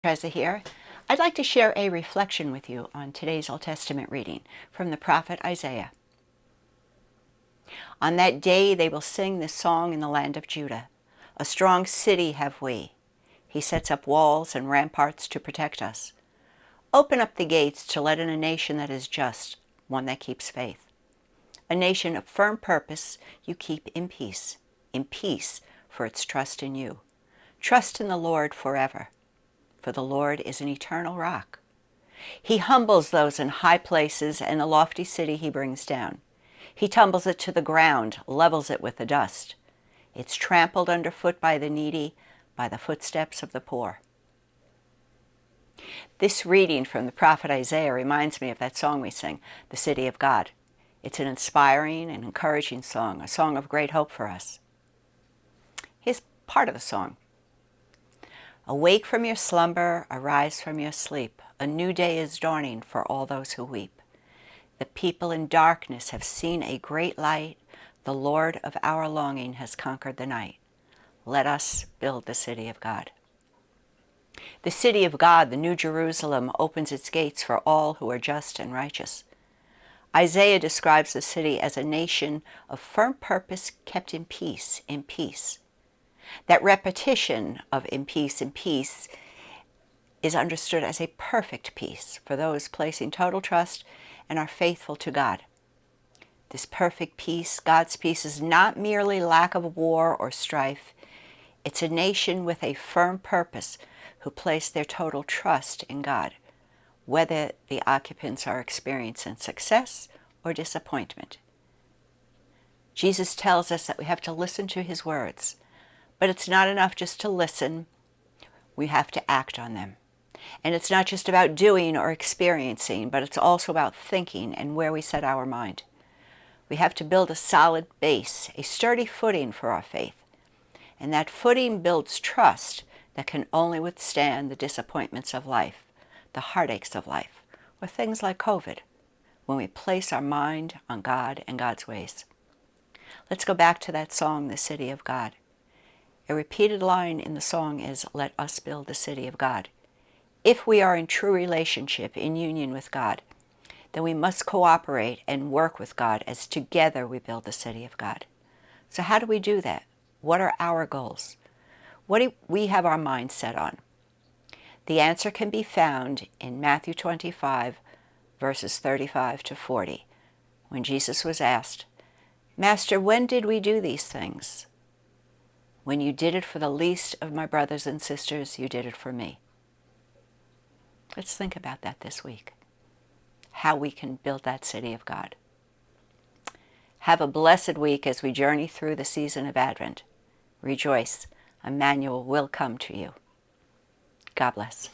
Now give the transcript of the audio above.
Teresa here. I'd like to share a reflection with you on today's Old Testament reading from the prophet Isaiah. On that day they will sing this song in the land of Judah. A strong city have we. He sets up walls and ramparts to protect us. Open up the gates to let in a nation that is just, one that keeps faith. A nation of firm purpose you keep in peace for its trust in you. Trust in the Lord forever, for the Lord is an eternal rock. He humbles those in high places, and the lofty city he brings down. He tumbles it to the ground, levels it with the dust. It's trampled underfoot by the needy, by the footsteps of the poor. This reading from the prophet Isaiah reminds me of that song we sing, The City of God. It's an inspiring and encouraging song, a song of great hope for us. Here's part of the song. Awake from your slumber, arise from your sleep. A new day is dawning for all those who weep. The people in darkness have seen a great light. The Lord of our longing has conquered the night. Let us build the city of God. The city of God, the New Jerusalem, opens its gates for all who are just and righteous. Isaiah describes the city as a nation of firm purpose kept in peace. That repetition of in peace is understood as a perfect peace for those placing total trust and are faithful to God. This perfect peace, God's peace, is not merely lack of war or strife. It's a nation with a firm purpose who place their total trust in God, whether the occupants are experiencing success or disappointment. Jesus tells us that we have to listen to his words, but it's not enough just to listen. We have to act on them. And it's not just about doing or experiencing, but it's also about thinking and where we set our mind. We have to build a solid base, a sturdy footing for our faith. And that footing builds trust that can only withstand the disappointments of life, the heartaches of life, or things like COVID, when we place our mind on God and God's ways. Let's go back to that song, The City of God. A repeated line in the song is, let us build the city of God. If we are in true relationship, in union with God, then we must cooperate and work with God as together we build the city of God. So how do we do that? What are our goals? What do we have our mind set on? The answer can be found in Matthew 25, verses 35 to 40, when Jesus was asked, Master, when did we do these things? When you did it for the least of my brothers and sisters, you did it for me. Let's think about that this week, how we can build that city of God. Have a blessed week as we journey through the season of Advent. Rejoice, Emmanuel will come to you. God bless.